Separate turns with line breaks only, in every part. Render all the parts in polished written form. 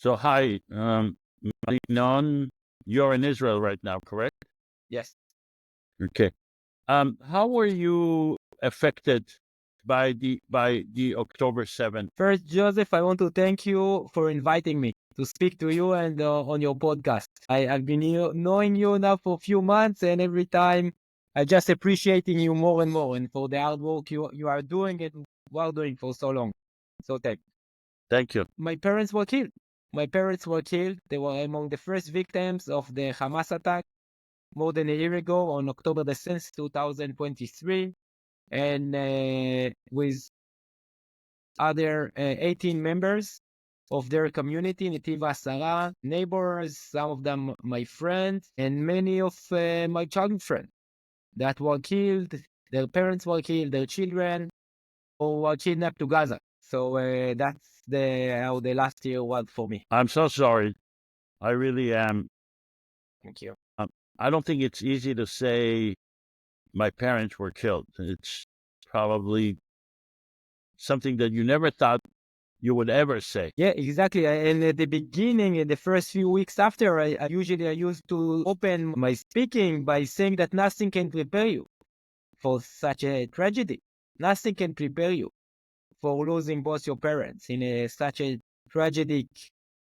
So hi, Maoz Inon, you're in Israel right now, correct?
Yes.
Okay. How were you affected by the October 7th?
First, Joseph, I want to thank you for inviting me to speak to you and on your podcast. I've been knowing you now for a few months, and every time I just appreciating you more and more, and for the hard work you are doing and were doing for so long. So
Thank you.
my parents were killed. My parents were killed. They were among the first victims of the Hamas attack more than a year ago on October the 6th, 2023. And with other 18 members of their community, Nativ Asara, neighbors, some of them my friends, and many of my childhood friends that were killed. Their parents were killed, their children, or were kidnapped to Gaza. So that's how the last year was for me.
I'm so sorry. I really am.
Thank you.
I don't think it's easy to say my parents were killed. It's probably something that you never thought you would ever say.
Yeah, exactly. And at the beginning, in the first few weeks after, I used to open my speaking by saying that nothing can prepare you for such a tragedy. Nothing can prepare you for losing both your parents in such a tragic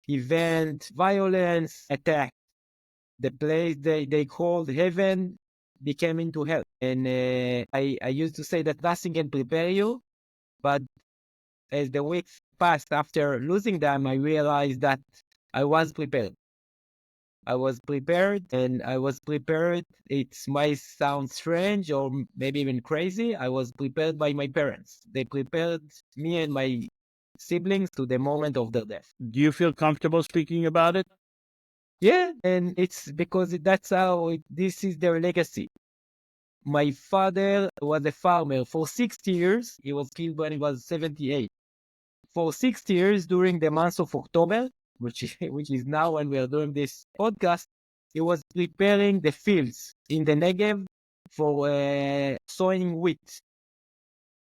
event, violence, attack. The place they called heaven became into hell. And I used to say that nothing can prepare you, but as the weeks passed after losing them, I realized that I was prepared. I was prepared, and I was prepared. It might sound strange or maybe even crazy. I was prepared by my parents. They prepared me and my siblings to the moment of their death.
Do you feel comfortable speaking about it?
Yeah, and it's because that's how this is their legacy. My father was a farmer for 60 years. He was killed when he was 78. For 60 years during the month of October, which is now when we are doing this podcast, he was preparing the fields in the Negev for sowing wheat.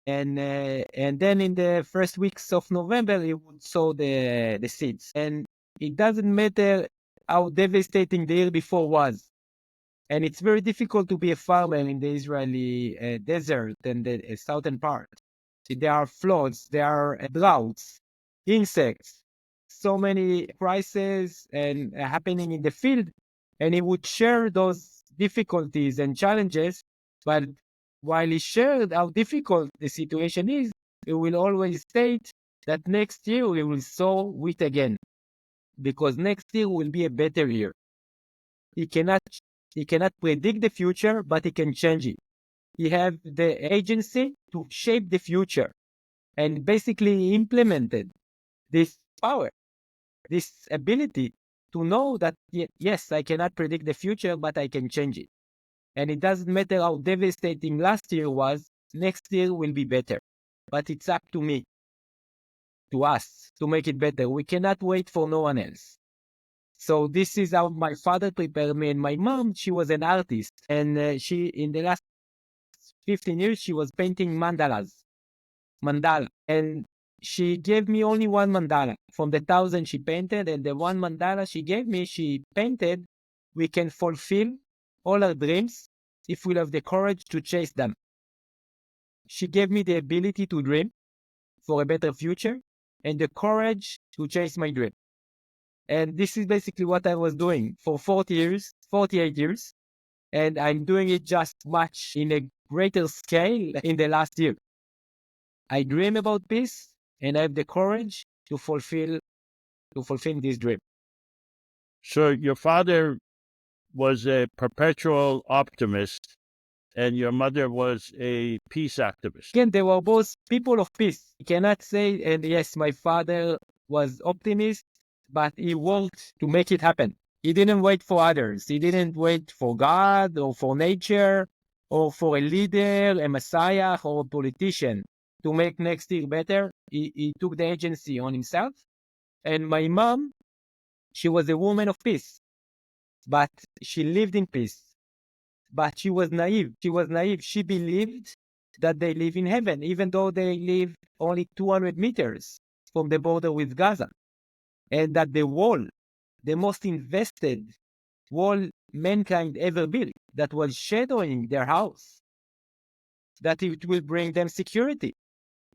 And then in the first weeks of November, he would sow the seeds. And it doesn't matter how devastating the year before was. And it's very difficult to be a farmer in the Israeli desert and the southern part. There are floods, there are droughts, insects, so many crises and happening in the field. And he would share those difficulties and challenges. But while he shared how difficult the situation is, he will always state that next year we will sow wheat again, because next year will be a better year. He cannot predict the future, but he can change it. He has the agency to shape the future, and basically implemented this power, this ability to know that, yes, I cannot predict the future, but I can change it. And it doesn't matter how devastating last year was, next year will be better. But it's up to me, to us, to make it better. We cannot wait for no one else. So this is how my father prepared me. And my mom, she was an artist. And she, in the last 15 years, she was painting mandala. And she gave me only one mandala from the 1,000 she painted. And the one mandala she gave me, she painted, we can fulfill all our dreams if we have the courage to chase them. She gave me the ability to dream for a better future and the courage to chase my dream. And this is basically what I was doing for 40 years, 48 years. And I'm doing it just much in a greater scale in the last year. I dream about peace, and I have the courage to fulfill this dream.
So your father was a perpetual optimist and your mother was a peace activist.
Again, they were both people of peace. You cannot say, and yes, my father was optimist, but he worked to make it happen. He didn't wait for others. He didn't wait for God or for nature or for a leader, a messiah, or a politician to make next year better. He took the agency on himself. And my mom, she was a woman of peace, but she lived in peace. But she was naive. She believed that they live in heaven, even though they live only 200 meters from the border with Gaza. and that the wall, the most invested wall mankind ever built, that was shadowing their house, that it will bring them security.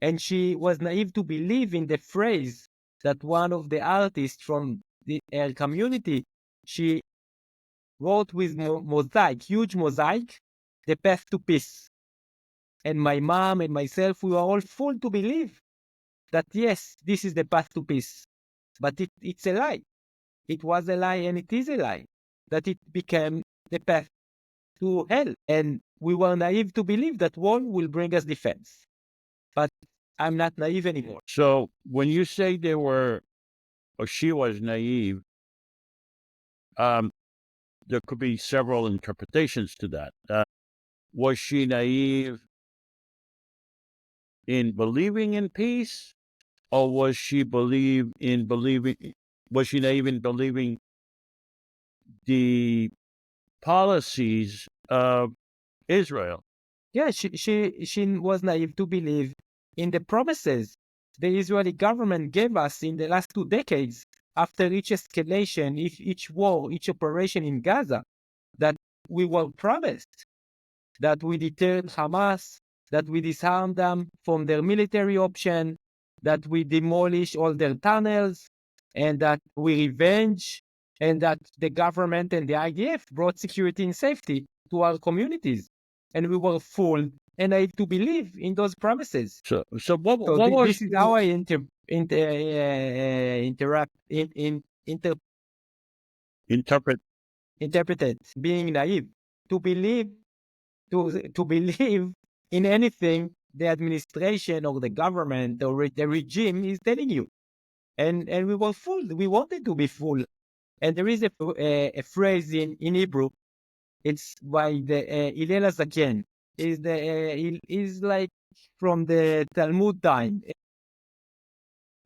And she was naive to believe in the phrase that one of the artists from the community, she wrote with mosaic, huge mosaic, the path to peace. And my mom and myself, we were all full to believe that yes, this is the path to peace. But it's a lie. It was a lie and it is a lie. That it became the path to hell. And we were naive to believe that war will bring us defense. But I'm not naive anymore.
So when you say they were, or she was naive, there could be several interpretations to that. Was she naive in believing in peace, or was she naive in believing the policies of Israel?
Yeah, she was naive to believe in the promises the Israeli government gave us in the last 2 decades after each escalation, each war, each operation in Gaza, that we were promised that we deterred Hamas, that we disarmed them from their military option, that we demolish all their tunnels, and that we revenge, and that the government and the IDF brought security and safety to our communities. And we were fooled and I had to believe in those promises.
So
So
what was
this is how I
interpret?
interpreted being naive. To believe to believe in anything the administration or the government or the regime is telling you. And we were fooled. We wanted to be fooled. And there is a phrase in Hebrew. It's by the Hillel Zaken. Is like from the Talmud time.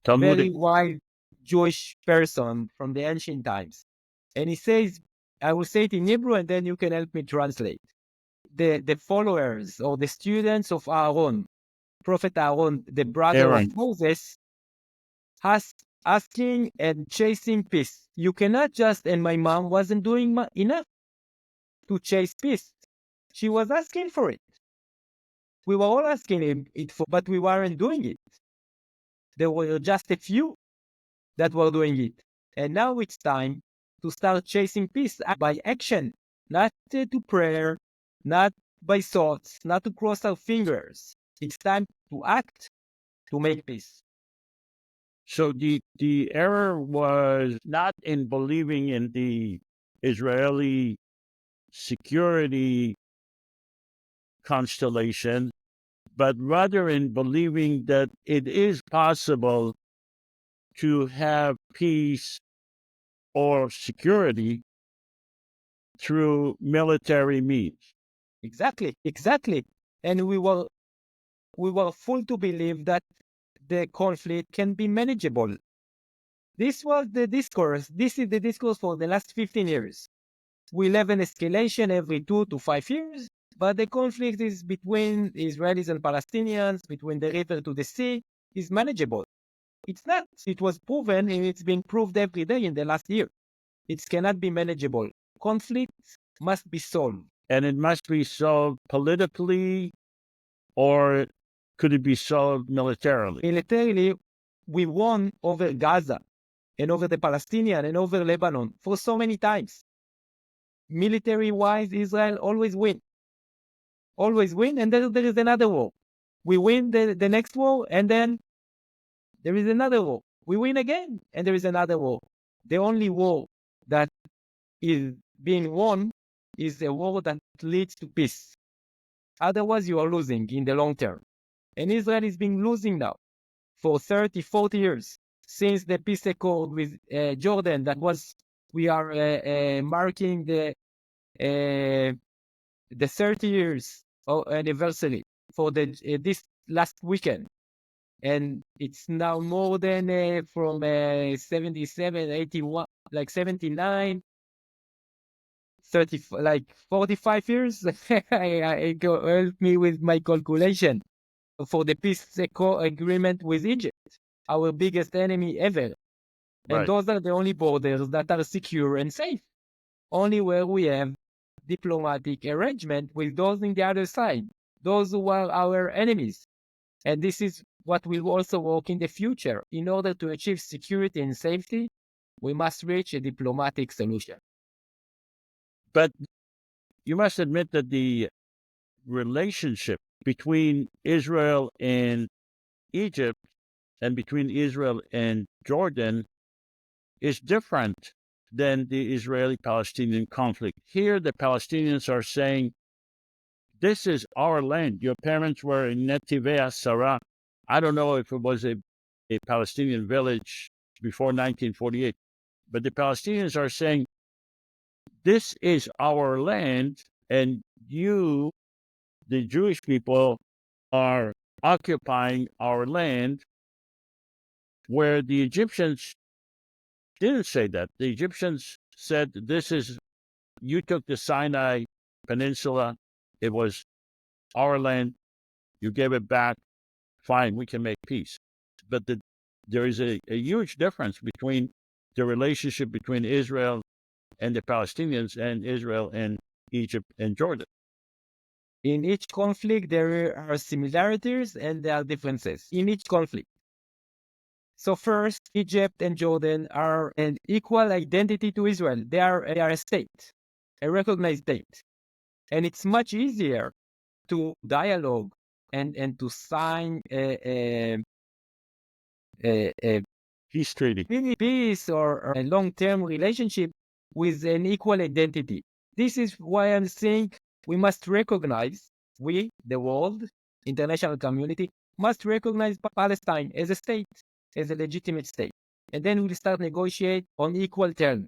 Talmudic
Very wise Jewish person from the ancient times. And he says, I will say it in Hebrew and then you can help me translate. The followers or the students of Aaron, Prophet Aaron, the brother
Aaron.
of Moses, asking and chasing peace. You cannot just, and my mom wasn't doing enough to chase peace. She was asking for it. We were all asking it for, but we weren't doing it. There were just a few that were doing it. And now it's time to start chasing peace by action, not to prayer, not by thoughts, not to cross our fingers. It's time to act to make peace.
So the error was not in believing in the Israeli security constellation, but rather in believing that it is possible to have peace or security through military means.
Exactly. And we were full to believe that the conflict can be manageable. This was the discourse. This is the discourse for the last 15 years. We'll have an escalation every 2 to 5 years, but the conflict is between Israelis and Palestinians, between the river to the sea, is manageable. It's not. It was proven, and it's been proved every day in the last year. It cannot be manageable. Conflict must be solved.
And it must be solved politically, or could it be solved militarily?
Militarily, we won over Gaza and over the Palestinian and over Lebanon for so many times. Military-wise, Israel always win. Always win, and there is another war. We win the next war, and then there is another war. We win again, and there is another war. The only war that is being won is a war that leads to peace. Otherwise, you are losing in the long term. And Israel is being losing now for 30, 40 years since the peace accord with Jordan. We are marking the 30 years anniversary for this last weekend. And it's now more than from 77, 81, like 79, 30, like 45 years. Help me with my calculation for the peace agreement with Egypt, our biggest enemy ever. And
Right.
those are the only borders that are secure and safe. Only where we have diplomatic arrangement with those in the other side, those who are our enemies. And this is what will also work in the future. In order to achieve security and safety, we must reach a diplomatic solution.
But you must admit that the relationship between Israel and Egypt and between Israel and Jordan is different than the Israeli-Palestinian conflict. Here, the Palestinians are saying, this is our land. Your parents were in Netivei Sarah. I don't know if it was a Palestinian village before 1948, but the Palestinians are saying, this is our land, and you, the Jewish people, are occupying our land, where the Egyptians didn't say that. The Egyptians said, this is, you took the Sinai Peninsula, it was our land, you gave it back, fine, we can make peace. But there is a huge difference between the relationship between Israel and the Palestinians and Israel and Egypt and Jordan.
In each conflict, there are similarities and there are differences in each conflict. So first, Egypt and Jordan are an equal identity to Israel. They are a state, a recognized state. And it's much easier to dialogue and to sign a
Peace treaty.
peace or a long-term relationship with an equal identity. This is why I'm saying we must recognize, we, the world, international community, must recognize Palestine as a state, as a legitimate state. And then we'll start negotiate on equal terms.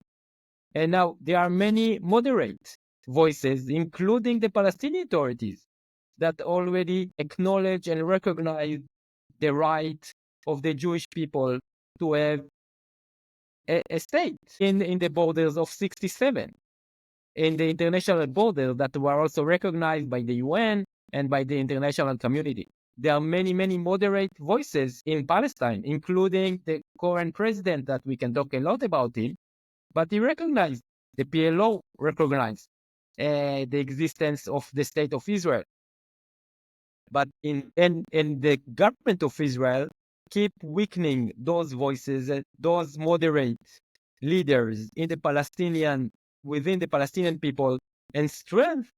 And now there are many moderate voices, including the Palestinian authorities, that already acknowledge and recognize the right of the Jewish people to have a state in the borders of 67, in the international borders that were also recognized by the UN and by the international community. There are many, many moderate voices in Palestine, including the current president that we can talk a lot about him, but he recognized, the PLO recognized the existence of the state of Israel. But in the government of Israel keep weakening those voices, those moderate leaders in the Palestinian, within the Palestinian people, and strength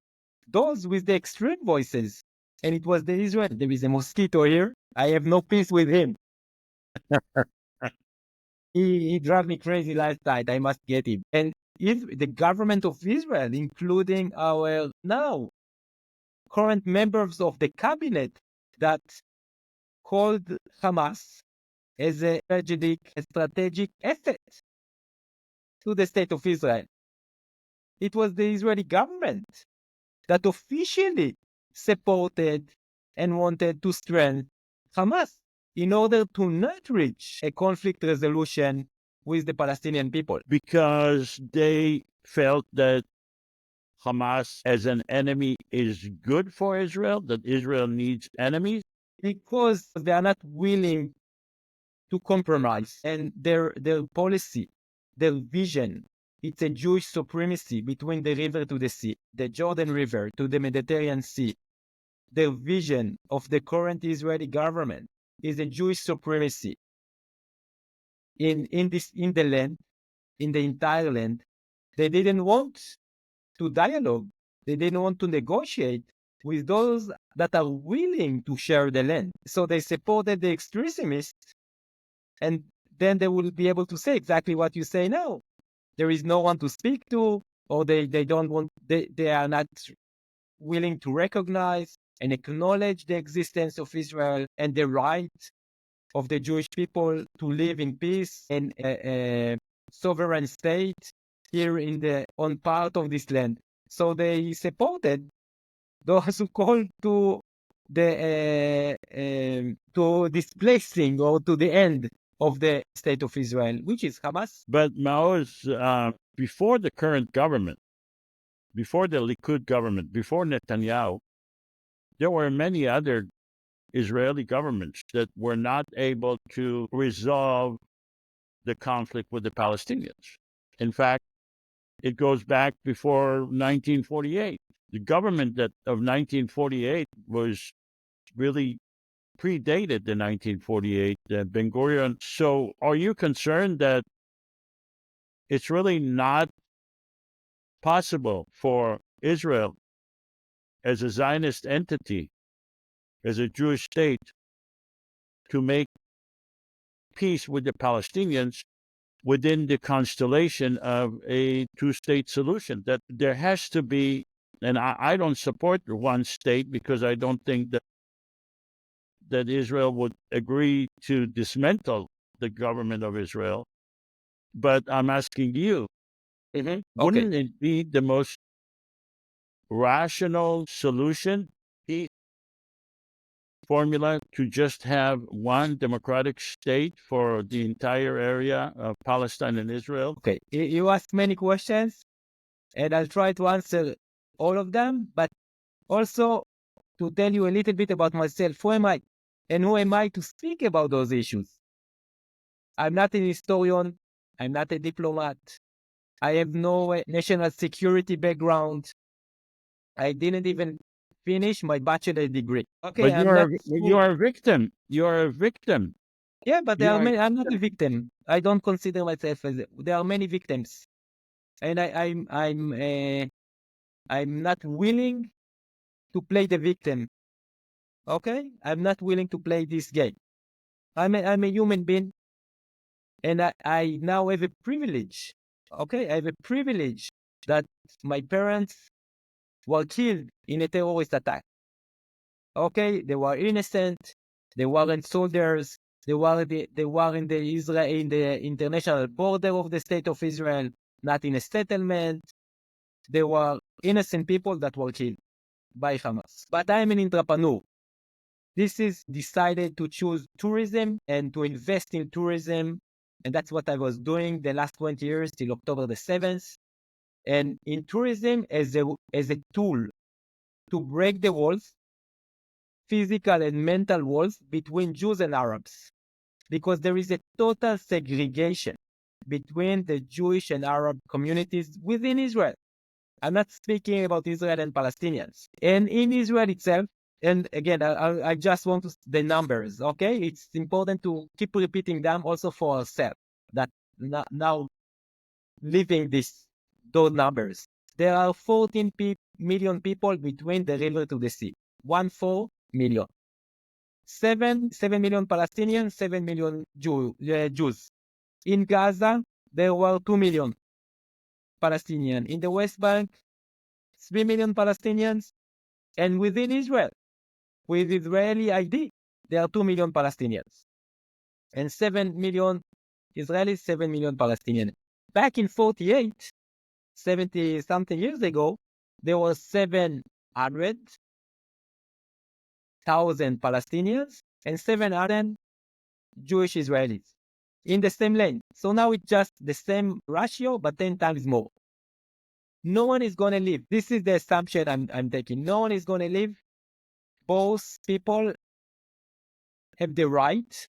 those with the extreme voices. And it was the Israel. There is a mosquito here. I have no peace with him. He drove me crazy last night. I must get him. And if the government of Israel, including our now current members of the cabinet that called Hamas as a strategic asset to the state of Israel. It was the Israeli government that officially supported and wanted to strengthen Hamas in order to not reach a conflict resolution with the Palestinian people.
Because they felt that Hamas as an enemy is good for Israel, that Israel needs enemies.
Because they are not willing to compromise, and their policy, their vision, it's a Jewish supremacy between the river to the sea, the Jordan River to the Mediterranean Sea. Their vision of the current Israeli government is a Jewish supremacy in the land, in the entire land. They didn't want to dialogue. They didn't want to negotiate with those that are willing to share the land. So they supported the extremists, and then they will be able to say exactly what you say now. There is no one to speak to, or they don't want, they are not willing to recognize and acknowledge the existence of Israel and the right of the Jewish people to live in peace in a sovereign state here on part of this land. So they supported those who called to displacing or to the end of the state of Israel, which is Hamas.
But Maoz, before the current government, before the Likud government, before Netanyahu, there were many other Israeli governments that were not able to resolve the conflict with the Palestinians. In fact, it goes back before 1948. The government of 1948 was really predated the 1948 Ben Gurion. So are you concerned that it's really not possible for Israel as a Zionist entity, as a Jewish state, to make peace with the Palestinians within the constellation of a two-state solution? That there has to be, and I don't support one state because I don't think that Israel would agree to dismantle the government of Israel. But I'm asking you,
Okay.
wouldn't it be the most rational solution, peace formula, to just have one democratic state for the entire area of Palestine and Israel?
Okay. You asked many questions, and I'll try to answer all of them, but also to tell you a little bit about myself. Who am I? And who am I to speak about those issues? I'm not an historian. I'm not a diplomat. I have no national security background. I didn't even finish my bachelor degree. Okay,
But
I'm not.
you are a victim. You are a victim.
Yeah, but there
You
are
are
many. I'm not a victim. I don't consider myself as. There are many victims, and I'm not willing to play the victim. Okay, I'm not willing to play this game. I'm a human being, and I now have a privilege. Okay, I have a privilege that my parents were killed in a terrorist attack. Okay, they were innocent. They weren't soldiers. They were in the international border of the state of Israel, not in a settlement. They were innocent people that were killed by Hamas. But I'm an entrepreneur. This is decided to choose tourism and to invest in tourism. And that's what I was doing the last 20 years till October the 7th. And in tourism as a tool to break the walls, physical and mental walls between Jews and Arabs. Because there is a total segregation between the Jewish and Arab communities within Israel. I'm not speaking about Israel and Palestinians. And in Israel itself, and again, I just want the numbers, okay? It's important to keep repeating them also for ourselves, that now living those numbers. There are 14 million people between the river to the sea. 14 million. 7 million Palestinians, 7 million Jews. In Gaza, there were 2 million Palestinians. In the West Bank, 3 million Palestinians. And within Israel, with Israeli ID, there are 2 million Palestinians. And 7 million Israelis, 7 million Palestinians. Back in 48, 70 something years ago, there were 700,000 Palestinians and 700 Jewish Israelis in the same lane. So now it's just the same ratio, but 10 times more. No one is going to leave. This is the assumption I'm taking. No one is going to leave. Both people have the right,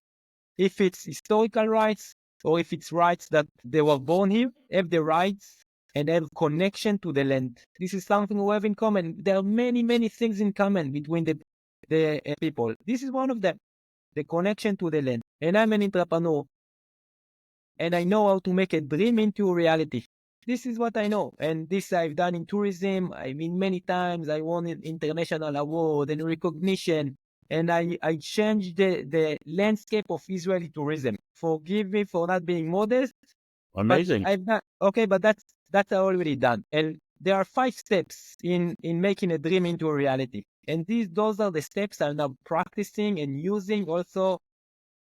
if it's historical rights or if it's rights that they were born here, have the rights and have connection to the land. This is something we have in common. There are many, many things in common between the people. This is one of them, the connection to the land. And I'm an entrepreneur, and I know how to make a dream into a reality. This is what I know, and this I've done in tourism. I mean, many times I won an international award and recognition, and I changed the landscape of Israeli tourism. Forgive me for not being modest,
Amazing.
but I've done okay. But that's already done, and there are 5 steps in making a dream into a reality, and those are the steps I'm now practicing and using also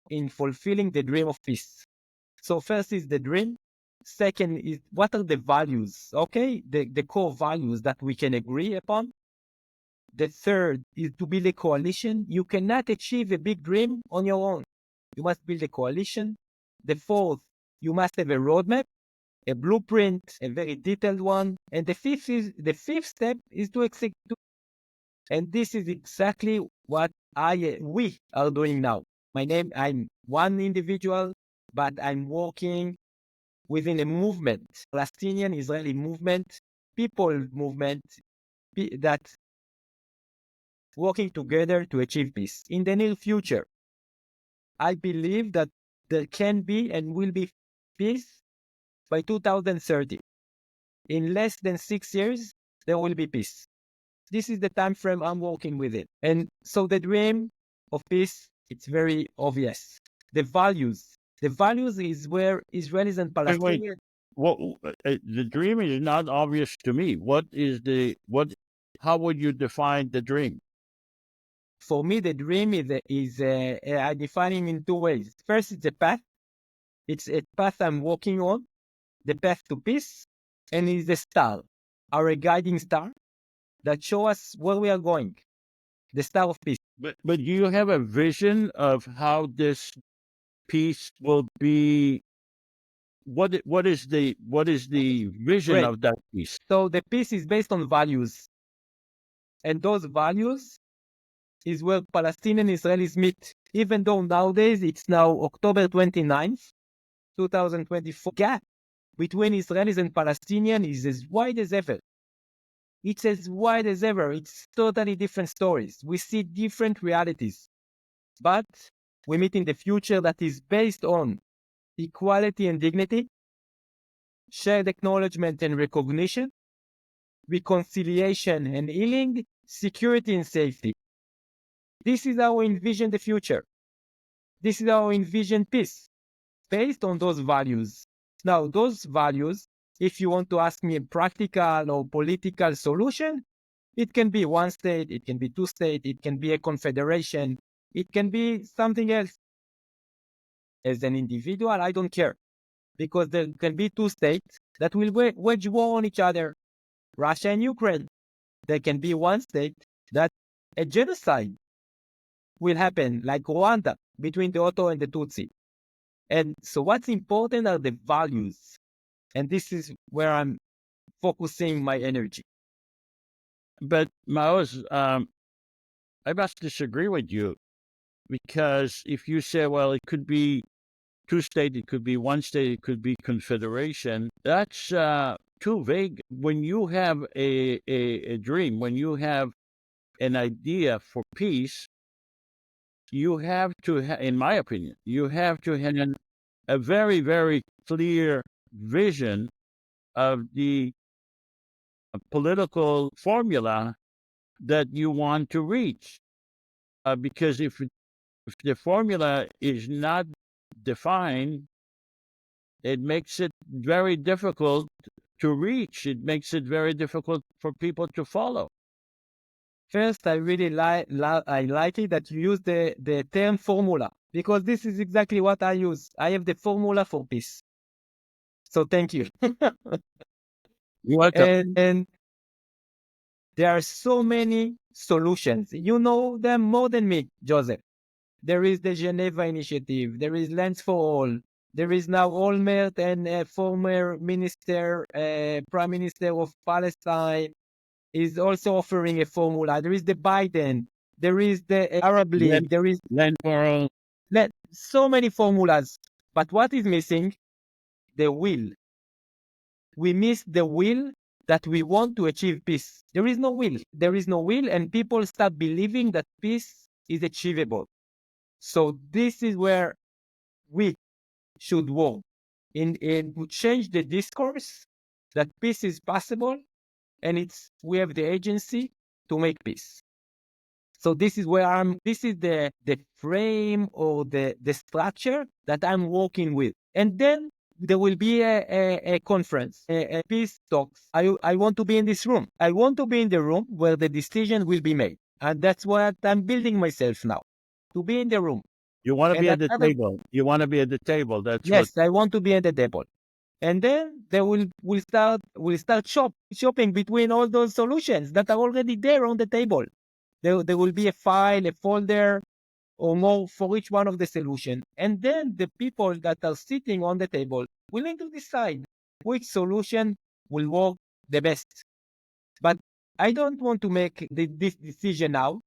in fulfilling the dream of peace. So first is the dream. Second is what are the values, okay? The core values that we can agree upon. The third is to build a coalition. You cannot achieve a big dream on your own. You must build a coalition. The fourth, you must have a roadmap, a blueprint, a very detailed one. And the fifth step is to execute. And this is exactly what we are doing now. I'm one individual but I'm working within a movement, Palestinian Israeli movement, people movement that working together to achieve peace. In the near future, I believe that there can be and will be peace by 2030. In less than 6 years, there will be peace. This is the time frame I'm working with it. And so the dream of peace, it's very obvious. The values is where Israelis and
Wait.
Palestinians.
Well, the dream is not obvious to me. What is the what? How would you define the dream?
For me, the dream I define it in two ways. First, it's a path. It's a path I'm walking on, the path to peace, and it's a star, our guiding star that show us where we are going, the star of peace.
But do you have a vision of how this peace will be? What is the vision
Great.
of that peace?
So the peace is based on values, and those values is where Palestinian Israelis meet. Even though nowadays it's now October 29th, 2024, gap between Israelis and Palestinians is as wide as ever. It's as wide as ever. It's totally different stories. We see different realities. But we meet in the future that is based on equality and dignity, shared acknowledgement and recognition, reconciliation and healing, security and safety. This is how we envision the future. This is how we envision peace, based on those values. Now, those values, if you want to ask me a practical or political solution, it can be one state, it can be two states, it can be a confederation, it can be something else. As an individual, I don't care, because there can be two states that will wage war on each other, Russia and Ukraine. There can be one state that a genocide will happen, like Rwanda, between the Hutu and the Tutsi. And so what's important are the values. And this is where I'm focusing my energy.
But Maoz, I must disagree with you, because if you say, well, it could be two state, it could be one state, it could be confederation, that's too vague. When you have a dream, when you have an idea for peace, you have to, in my opinion, you have to have a very, very clear vision of the political formula that you want to reach. Because if the formula is not defined, it makes it very difficult to reach. It makes it very difficult for people to follow.
First, I really I like it that you use the term formula, because this is exactly what I use. I have the formula for peace. So thank you.
You're welcome.
And there are so many solutions. You know them more than me, Joseph. There is the Geneva Initiative. There is Lands for All. There is now Olmert and former minister, Prime Minister of Palestine is also offering a formula. There is the Biden. There is the Arab League. There is
Land for all.
so many formulas. But what is missing? The will. We miss the will that we want to achieve peace. There is no will. There is no will, and people start believing that peace is achievable. So this is where we should work in to change the discourse that peace is possible, and we have the agency to make peace. So this is where this is the frame or the structure that I'm working with. And then there will be a conference, a peace talks. I want to be in this room. I want to be in the room where the decision will be made. And that's what I'm building myself now, to be in the room.
You want to
And
be at the table. You want to be at the table. That's
yes, I want to be at the table. And then they will start shopping between all those solutions that are already there on the table. There will be a file, a folder, or more for each one of the solution. And then the people that are sitting on the table will need to decide which solution will work the best. But I don't want to make this decision now.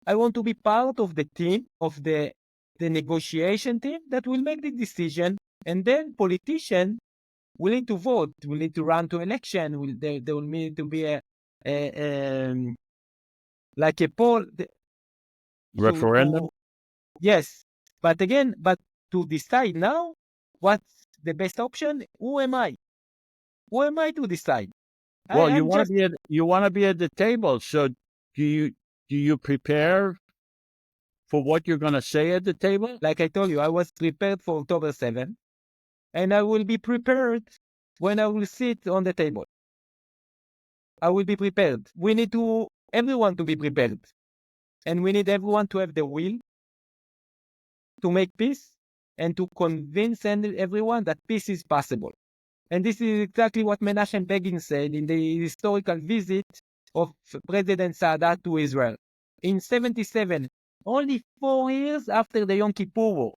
I want to be part of the team, of the the negotiation team that will make the decision, and then politicians will need to vote, will need to run to election, there will need to be like a poll.
Referendum?
Yes, but to decide now what's the best option, who am I? Who am I to decide?
Well,
I'm just,
you want to be at the table. So do you prepare for what you're going to say at the table?
like I told you, I was prepared for October 7th, and I will be prepared when I will sit on the table. I will be prepared. We need everyone to be prepared. And we need everyone to have the will to make peace and to convince everyone that peace is possible. And this is exactly what Menachem Begin said in the historical visit of President Sadat to Israel. In 1977, only 4 years after the Yom Kippur War,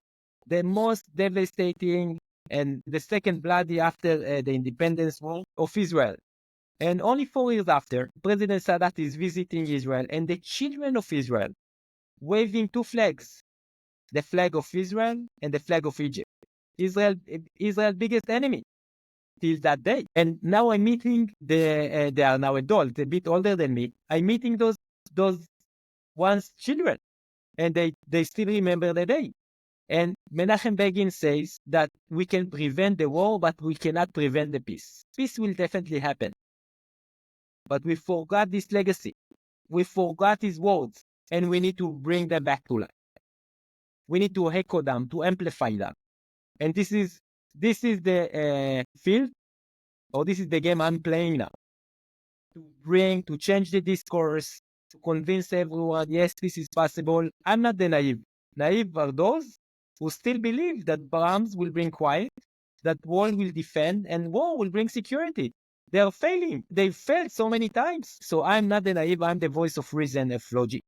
the most devastating and the second bloody after the independence war of Israel. And only 4 years after, President Sadat is visiting Israel, and the children of Israel waving two flags, the flag of Israel and the flag of Egypt. Israel's biggest enemy till that day. And now I'm meeting they are now adults, a bit older than me. I'm meeting those once children, and they still remember the day. And Menachem Begin says that we can prevent the war, but we cannot prevent the peace. Peace will definitely happen. But we forgot this legacy. We forgot his words, and we need to bring them back to life. We need to echo them, to amplify them. And this is the field, or this is the game I'm playing now. To change the discourse, to convince everyone, yes, this is possible. I'm not the naive. Naive are those who still believe that bombs will bring quiet, that war will defend, and war will bring security. They are failing. They've failed so many times. So I'm not the naive. I'm the voice of reason, of logic.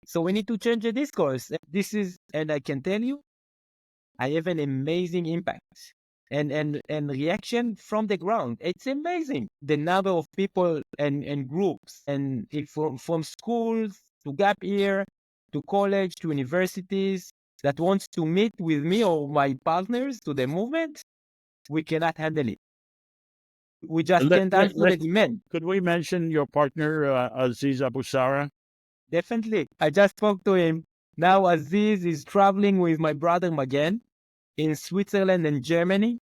So we need to change the discourse. And I can tell you, I have an amazing impact and reaction from the ground. It's amazing the number of people and groups, and from schools to gap year to college to universities that wants to meet with me or my partners to the movement. We cannot handle it. We just can't answer the demand.
Could we mention your partner, Aziz Abu Sarah?
Definitely. I just spoke to him. Now Aziz is traveling with my brother Magen in Switzerland and Germany.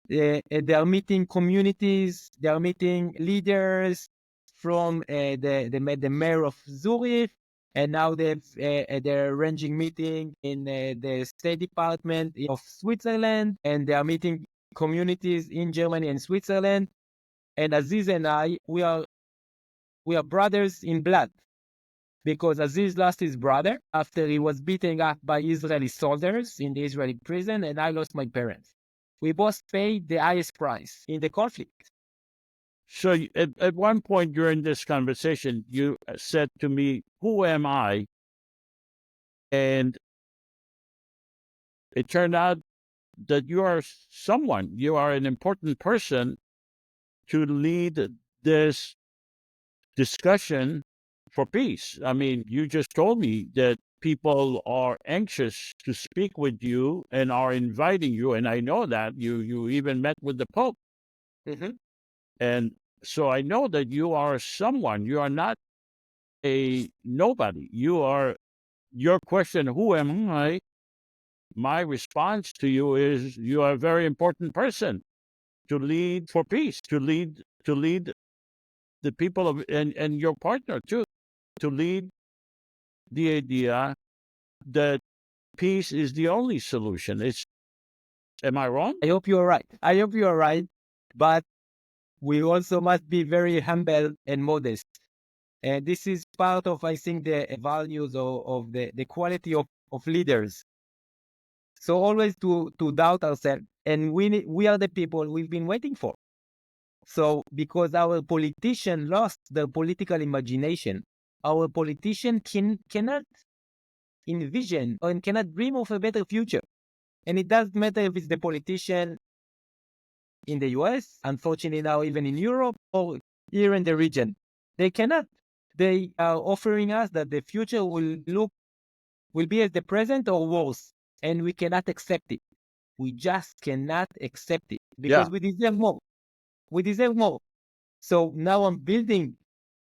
They are meeting communities. They are meeting leaders from the mayor of Zurich, and now they're arranging meeting in the State Department of Switzerland, and they are meeting communities in Germany and Switzerland. And Aziz and I, we are brothers in blood, because Aziz lost his brother after he was beaten up by Israeli soldiers in the Israeli prison, and I lost my parents. We both paid the highest price in the conflict.
So at one point during this conversation, you said to me, "Who am I?" And it turned out that you are someone. You are an important person to lead this discussion for peace. I mean, you just told me that people are anxious to speak with you and are inviting you, and I know that you even met with the Pope.
Mm-hmm.
And so I know that you are someone. You are not a nobody. Your question, who am I? My response to you is, you are a very important person to lead for peace, to lead the people of, and your partner too, to lead the idea that peace is the only solution. Am I wrong?
I hope you are right. I hope you are right. But we also must be very humble and modest. And this is part of, I think, the values of the quality of leaders. So always to doubt ourselves. And we are the people we've been waiting for. So because our politician lost their political imagination, our politician cannot envision and cannot dream of a better future. And it doesn't matter if it's the politician in the US, unfortunately now even in Europe, or here in the region. They cannot. They are offering us that the future will be as the present or worse. and we cannot accept it. We just cannot accept it because we deserve more. We deserve more. So now I'm building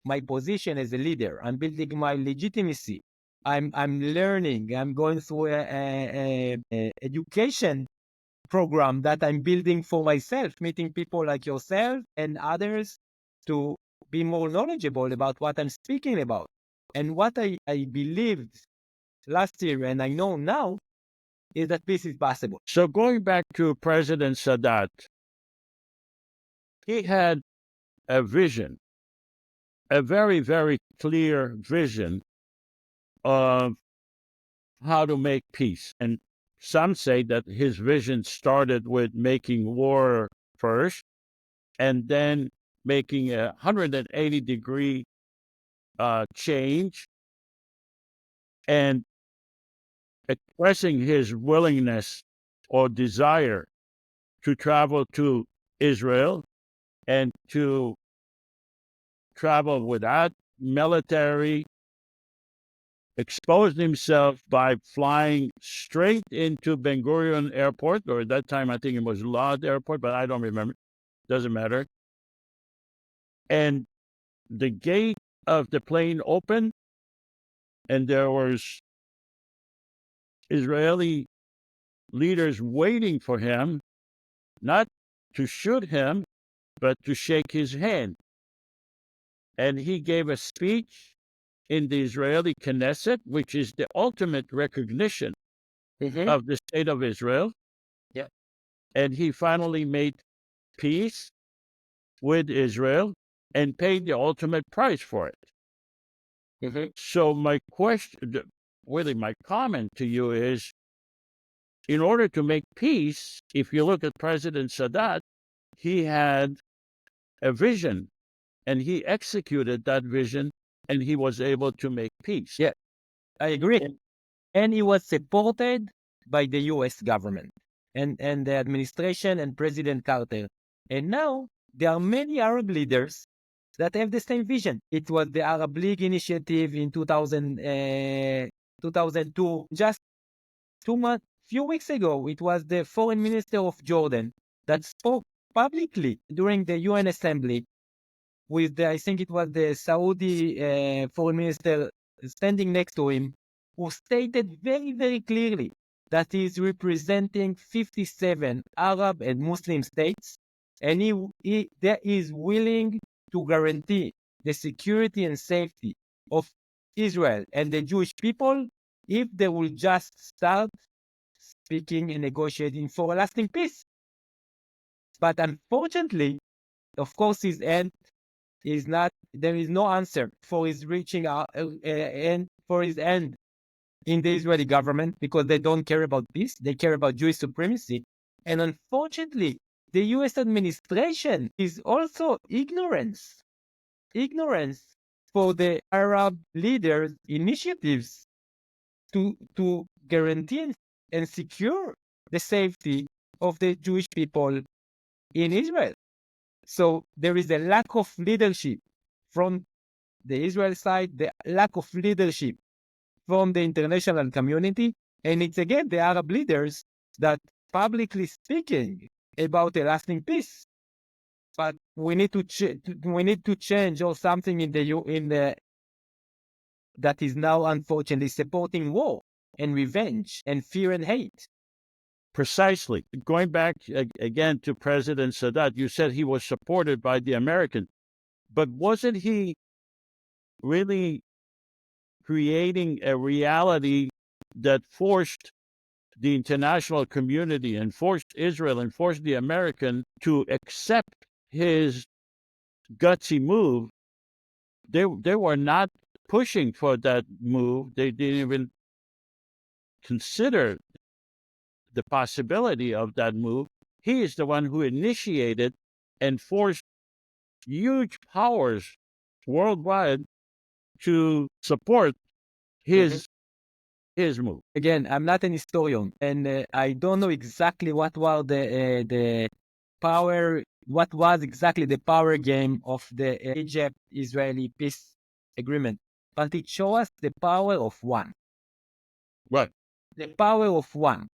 my position as a leader. I'm building my legitimacy. I'm learning. I'm going through a education program that I'm building for myself, meeting people like yourself and others to be more knowledgeable about what I'm speaking about. And what I believed last year and I know now is that peace is possible.
So going back to President Sadat, he had a vision, a very, very clear vision of how to make peace. And some say that his vision started with making war first and then making a 180-degree change and expressing his willingness or desire to travel to Israel and to travel without military, exposed himself by flying straight into Ben Gurion Airport, or at that time I think it was Lod Airport, but I don't remember. Doesn't matter. And the gate of the plane opened, and there was Israeli leaders waiting for him, not to shoot him, but to shake his hand. And he gave a speech in the Israeli Knesset, which is the ultimate recognition of the state of Israel.
Yeah.
And he finally made peace with Israel and paid the ultimate price for it. So my question, really my comment to you is, in order to make peace, if you look at President Sadat, he had a vision and he executed that vision and he was able to make peace.
Yeah, I agree. And he was supported by the US government and the administration and President Carter. And now there are many Arab leaders that have the same vision. It was the Arab League initiative in 2002. Just few weeks ago, it was the foreign minister of Jordan that spoke publicly during the UN assembly with I think it was the Saudi foreign minister standing next to him, who stated very, very clearly that he is representing 57 Arab and Muslim states, and he is willing to guarantee the security and safety of Israel and the Jewish people if they will just start speaking and negotiating for a lasting peace. But unfortunately, of course, his end is not. There is no answer for his reaching out and for his end in the Israeli government because they don't care about peace. They care about Jewish supremacy. And unfortunately, the U.S. administration is also ignorance for the Arab leaders' initiatives to guarantee and secure the safety of the Jewish people in Israel. So there is a lack of leadership from the Israel side, the lack of leadership from the international community, and it's again the Arab leaders that publicly speaking about a lasting peace. But we need to change or something in the that is now unfortunately supporting war and revenge and fear and hate.
Precisely. Going back again to President Sadat, you said he was supported by the Americans, but wasn't he really creating a reality that forced the international community and forced Israel and forced the American to accept his gutsy move? They were not pushing for that move. They didn't even consider the possibility of that move. He is the one who initiated and forced huge powers worldwide to support his move.
Again, I'm not an historian, and I don't know exactly what was the power. What was exactly the power game of the Egypt-Israeli peace agreement? But it shows us the power of one.
Right.
the power of one.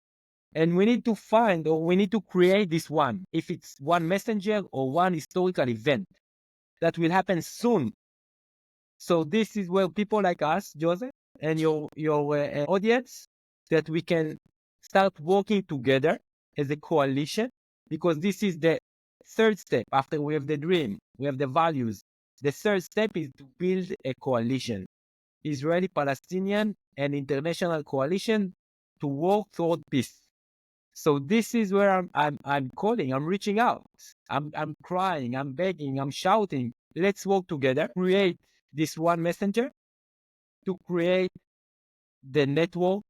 And we need to find, or we need to create this one, if it's one messenger or one historical event that will happen soon. So this is where people like us, Joseph, and your audience, that we can start working together as a coalition, because this is the third step. After we have the dream, we have the values. The third step is to build a coalition, Israeli-Palestinian and international coalition, to work toward peace. So this is where I'm calling, I'm reaching out, I'm crying, I'm begging, I'm shouting. Let's work together, create this one messenger, to create the network,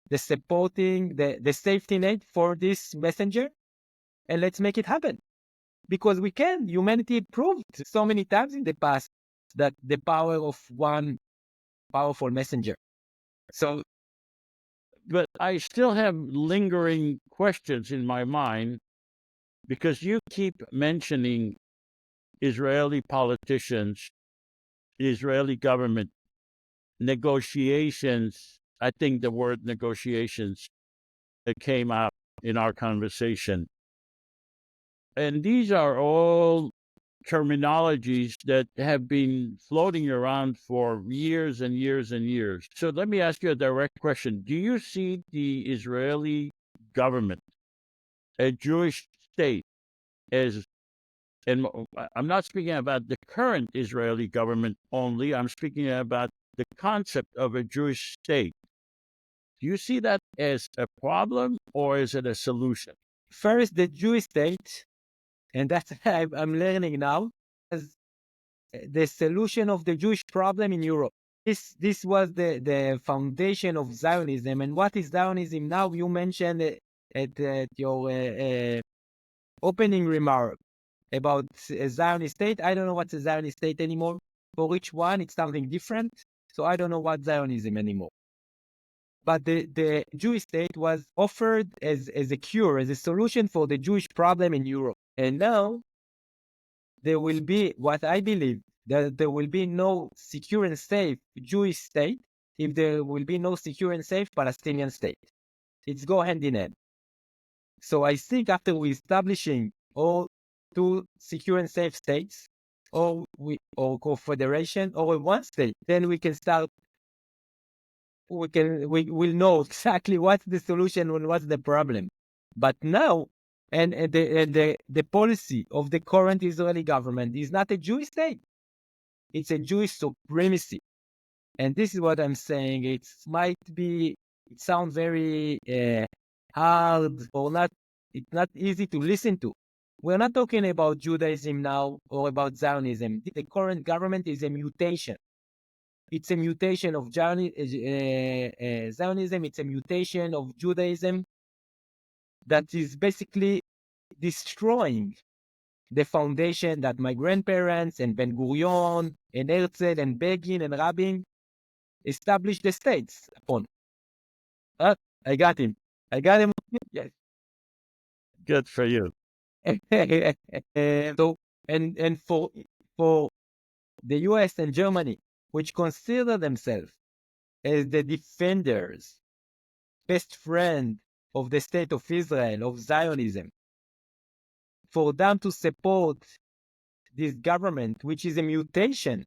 the supporting, the safety net for this messenger, and let's make it happen. Because we can. Humanity proved so many times in the past that the power of one powerful messenger. So,
But I still have lingering questions in my mind because you keep mentioning Israeli politicians, the Israeli government, negotiations. I think the word negotiations that came out in our conversation. And these are all terminologies that have been floating around for years and years and years. So let me ask you a direct question. Do you see the Israeli government, a Jewish state, as, and I'm not speaking about the current Israeli government only, I'm speaking about the concept of a Jewish state. Do you see that as a problem or is it a solution?
first, the Jewish state, and that's I'm learning now, as the solution of the Jewish problem in Europe. This was the foundation of Zionism. And what is Zionism now? You mentioned at your opening remark about a Zionist state. I don't know what's a Zionist state anymore. For each one, it's something different. So I don't know what Zionism anymore. But the Jewish state was offered as a cure, as a solution for the Jewish problem in Europe. And now there will be, what I believe, that there will be no secure and safe Jewish state if there will be no secure and safe Palestinian state. It's go hand in hand. So I think after we establishing all two secure and safe states, or confederation, or one state, then we can start. We will know exactly what's the solution and what's the problem. But now, and the policy of the current Israeli government is not a Jewish state; it's a Jewish supremacy. And this is what I'm saying. It sounds very hard or not. It's not easy to listen to. We're not talking about Judaism now or about Zionism. The current government is a mutation. It's a mutation of Zionism. It's a mutation of Judaism that is basically destroying the foundation that my grandparents and Ben Gurion and Herzl and Begin and Rabin established the states upon. I got him. I got him. Yes.
Good for you.
So, and for the US and Germany, which consider themselves as the defenders, best friend of the state of Israel, of Zionism, for them to support this government, which is a mutation,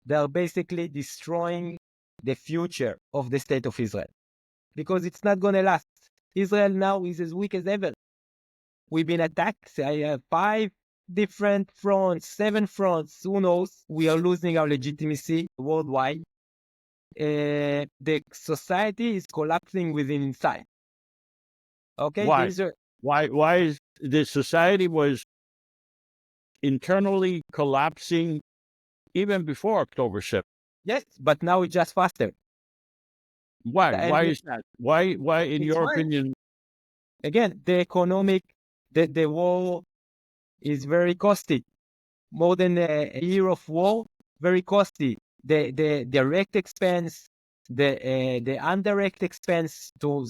they are basically destroying the future of the state of Israel, because it's not going to last. Israel now is as weak as ever. We've been attacked. I have 5 different fronts, 7 fronts. Who knows? We are losing our legitimacy worldwide. The society is collapsing within inside. Okay,
Why?
these are
Why is the society was internally collapsing even before October 7th?
yes, but now it's just faster.
Why?
And
Why is that? Why in
it's
your
why,
opinion?
again, the war is very costly. More than a year of war, very costly. The direct expense, the indirect expense to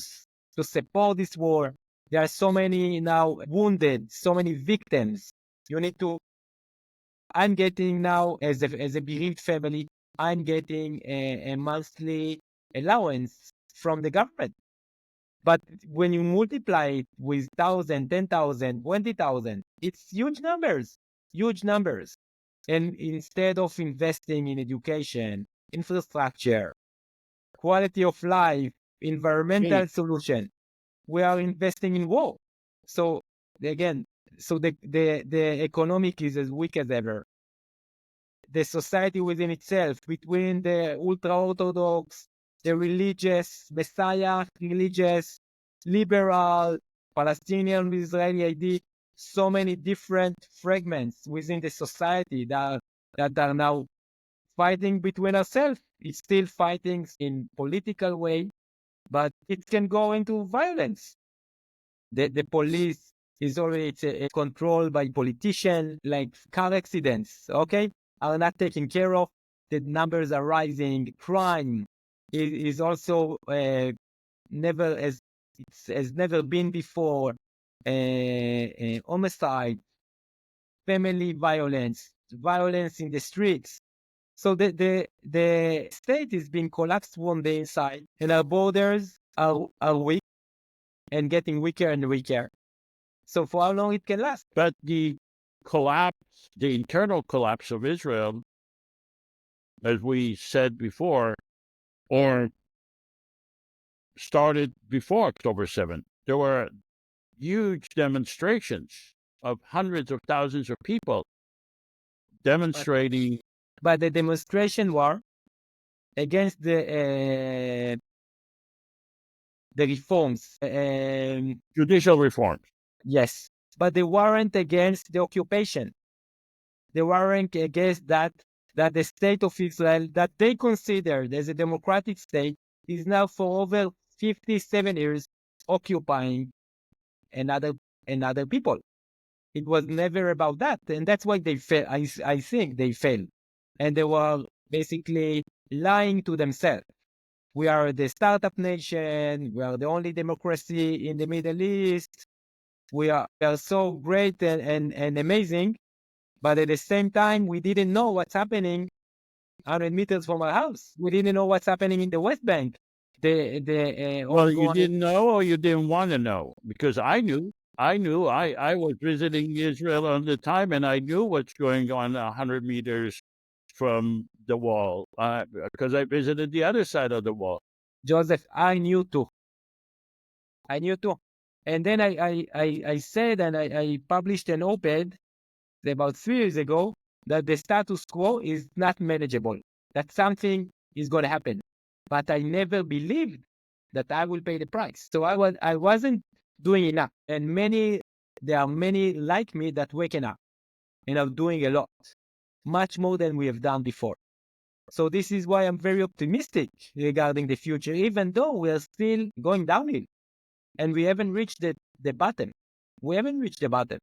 support this war. There are so many now wounded, so many victims. You need to. I'm getting now as a bereaved family. I'm getting a monthly allowance from the government. But when you multiply it with 1,000, 10,000, 20,000, it's huge numbers, huge numbers. And instead of investing in education, infrastructure, quality of life, environmental solution, we are investing in war. So again, the economic is as weak as ever. The society within itself, between the ultra-Orthodox, the religious, Messiah, religious, liberal, Palestinian with Israeli ID, so many different fragments within the society that are now fighting between ourselves. It's still fighting in political way, but it can go into violence. The police is already controlled by politicians, like car accidents, okay, are not taken care of. The numbers are rising. Crime is also never as it's has never been before. Homicide, family violence, violence in the streets. So the state is being collapsed from the inside, and our borders are weak and getting weaker and weaker. So for how long it can last?
But the collapse, the internal collapse of Israel, as we said before, or started before October 7th. There were huge demonstrations of hundreds of thousands of people demonstrating.
But the demonstration were against the reforms.
Judicial reforms.
Yes, but they weren't against the occupation. They weren't against that the state of Israel, that they considered as a democratic state, is now for over 57 years occupying another people. It was never about that, and that's why they failed. I think they failed, and they were basically lying to themselves. We are the startup nation. We are the only democracy in the Middle East. We are so great and amazing, but at the same time, we didn't know what's happening 100 meters from our house. We didn't know what's happening in the West Bank.
Well, you didn't know, or you didn't want to know, because I knew. I was visiting Israel at the time, and I knew what's going on 100 meters from the wall, because I visited the other side of the wall.
Joseph, I knew too. And then I said, and I published an op-ed about 3 years ago, that the status quo is not manageable, that something is going to happen. But I never believed that I will pay the price. So I wasn't doing enough. And there are many like me that waking up and are doing a lot, much more than we have done before. So this is why I'm very optimistic regarding the future, even though we are still going downhill and we haven't reached the bottom. We haven't reached the bottom.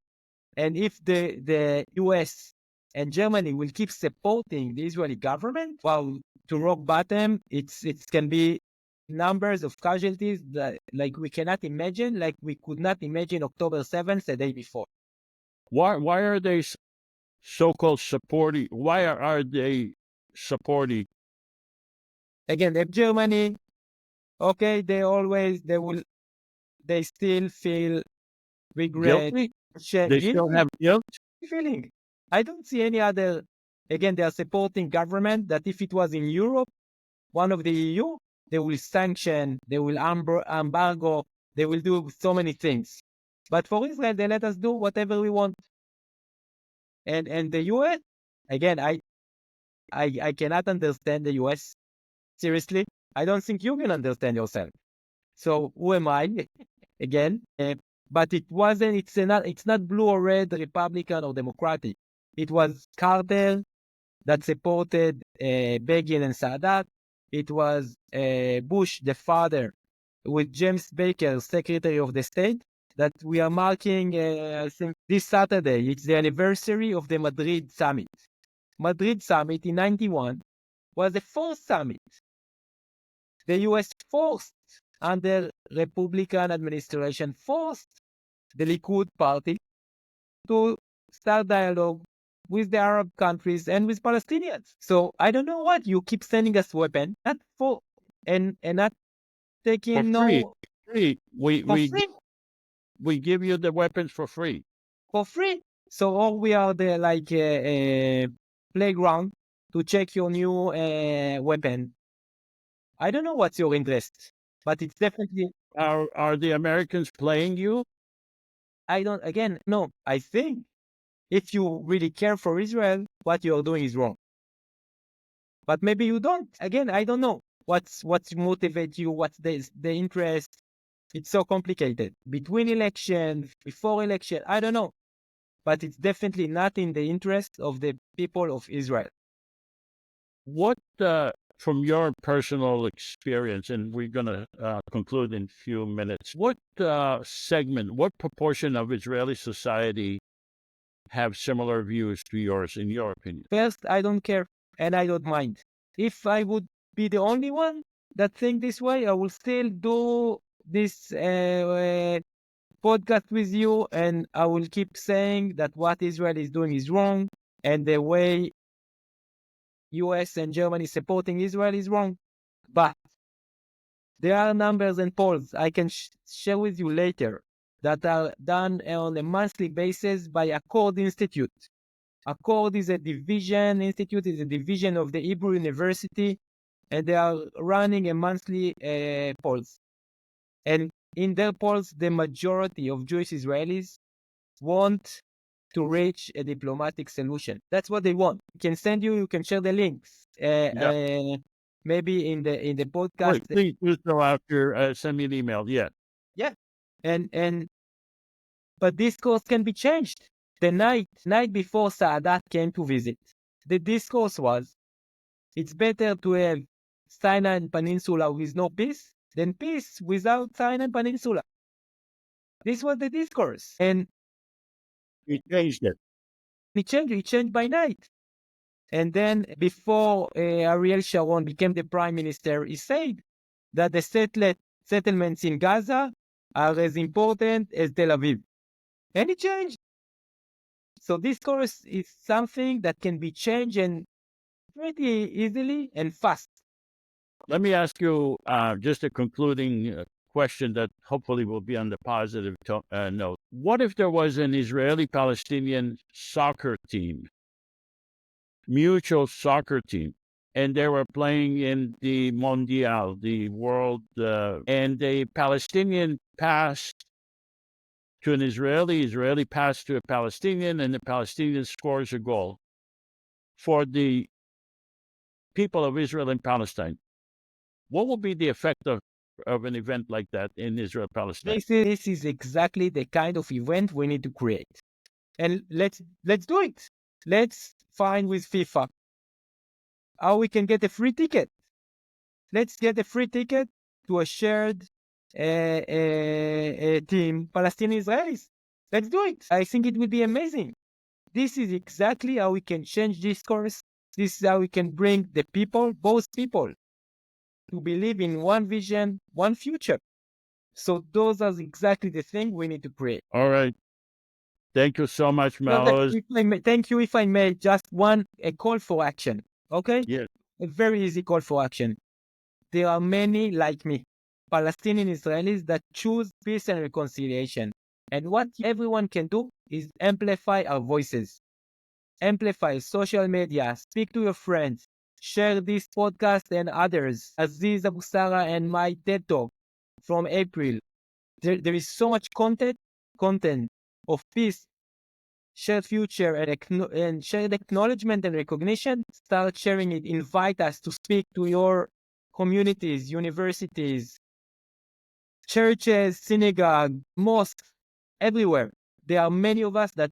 And if the US and Germany will keep supporting the Israeli government, well, to rock bottom, it can be numbers of casualties that like we cannot imagine, like we could not imagine October 7th, the day before.
Why are they so-called supporting? Why are they supporting?
Again, if Germany, okay, they still feel regret.
Guilty? They still have guilt?
Feeling. I don't see any other. Again, they are supporting government that if it was in Europe, one of the EU, they will sanction, they will embargo, they will do so many things. But for Israel, they let us do whatever we want. And the US, again, I cannot understand the US. Seriously, I don't think you can understand yourself. So who am I? Again, but it wasn't. It's not blue or red, Republican or Democratic. It was Carter that supported Begin and Sadat. It was Bush, the father, with James Baker, Secretary of the State, that we are marking, I think, this Saturday. It's the anniversary of the Madrid Summit. Madrid Summit in 91 was the fourth summit. The U.S. forced, under Republican administration, forced the Likud party to start dialogue with the Arab countries and with Palestinians. So I don't know what you keep sending us weapons, not for and not taking
For free.
no
free.
For free.
We give you the weapons for free.
For free. So all we are the like playground to check your new weapon. I don't know what's your interest, but it's definitely.
Are the Americans playing you?
I don't. Again, no. I think if you really care for Israel, what you are doing is wrong. But maybe you don't. Again, I don't know what's motivate you. What's the interest? It's so complicated. Between election, before election, I don't know. But it's definitely not in the interest of the people of Israel.
What, from your personal experience, and we're going to conclude in a few minutes, what segment, what proportion of Israeli society have similar views to yours, in your opinion?
First, I don't care and I don't mind. If I would be the only one that think this way, I will still do this podcast with you, and I will keep saying that what Israel is doing is wrong, and the way US and Germany supporting Israel is wrong. But there are numbers and polls I can share with you later that are done on a monthly basis by Accord Institute. Accord is a division, Institute is a division of the Hebrew University, and they are running a monthly polls. And in their polls, the majority of Jewish Israelis want to reach a diplomatic solution. That's what they want. You can share the links. Maybe in the podcast.
Wait, please do so after, send me an email. Yeah.
Yeah. But discourse can be changed. The night before Saadat came to visit, the discourse was, it's better to have Sinai Peninsula with no peace than peace without Sinai Peninsula. This was the discourse. And
We changed it.
it changed by night. And then before Ariel Sharon became the prime minister, he said that the settlements in Gaza are as important as Tel Aviv. And it changed. So discourse is something that can be changed and pretty easily and fast.
Let me ask you just a concluding question that hopefully will be on the positive note. What if there was an Israeli-Palestinian soccer team, mutual soccer team, and they were playing in the Mondial, the world, and a Palestinian passed to an Israeli passed to a Palestinian, and the Palestinian scores a goal for the people of Israel and Palestine? What will be the effect of an event like that in Israel-Palestine?
This is exactly the kind of event we need to create. And let's do it. Let's find with FIFA how we can get a free ticket. Let's get a free ticket to a shared team, Palestinian Israelis. Let's do it. I think it will be amazing. This is exactly how we can change discourse. This is how we can bring the people, both people, to believe in one vision, one future. So those are exactly the thing we need to create.
All right. Thank you so much, Maoz.
Thank you. If I may, just a call for action. Okay?
Yes.
A very easy call for action. There are many like me, Palestinian Israelis, that choose peace and reconciliation. And what everyone can do is amplify our voices. Amplify social media, speak to your friends, share this podcast and others. Aziz Abu Sara and my TED Talk from April. There is so much content of peace, shared future, and shared acknowledgement and recognition. Start sharing it. Invite us to speak to your communities, universities, churches, synagogue, mosques, everywhere. There are many of us that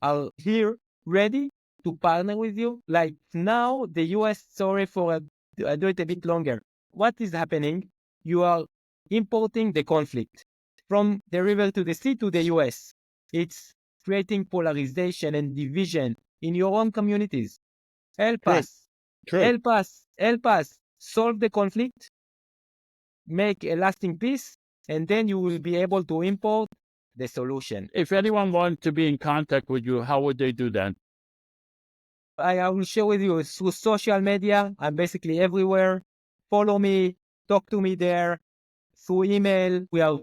are here ready to partner with you. Like now, the US, sorry for I do it a bit longer. What is happening? You are importing the conflict from the river to the sea to the US. It's creating polarization and division in your own communities. Help us. Help us solve the conflict, make a lasting peace, and then you will be able to import the solution.
If anyone wants to be in contact with you, how would they do that?
I will share with you through social media. I'm basically everywhere. Follow me, talk to me there, through email. We are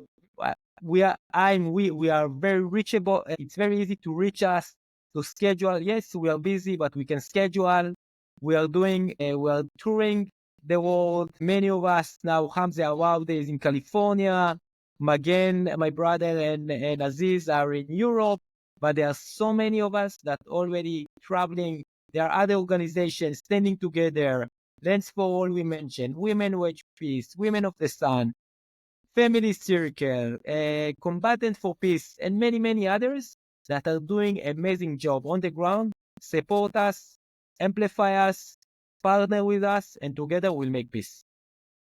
very reachable. It's very easy to reach us, to schedule. Yes, we are busy, but we can schedule. We are touring the world. Many of us now, Hamza Awad is in California. Magen, my brother, and Aziz are in Europe. But there are so many of us that already traveling. There are other organizations standing together. Lands for All we mentioned, Women Wage Peace, Women of the Sun, Family Circle, Combatant for Peace, and many, many others that are doing an amazing job on the ground. Support us, amplify us, partner with us, and together we'll make peace.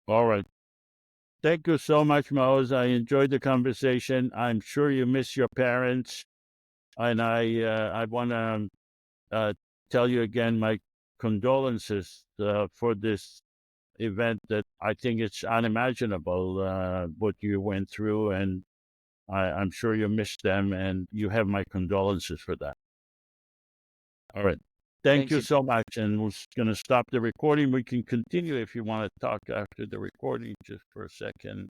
All right. Thank you so much, Maoz. I enjoyed the conversation. I'm sure you miss your parents. And I want to tell you again my condolences for this event that I think it's unimaginable what you went through. And I'm sure you miss them, and you have my condolences for that. All right. Thank you so much. And we're going to stop the recording. We can continue if you want to talk after the recording just for a second.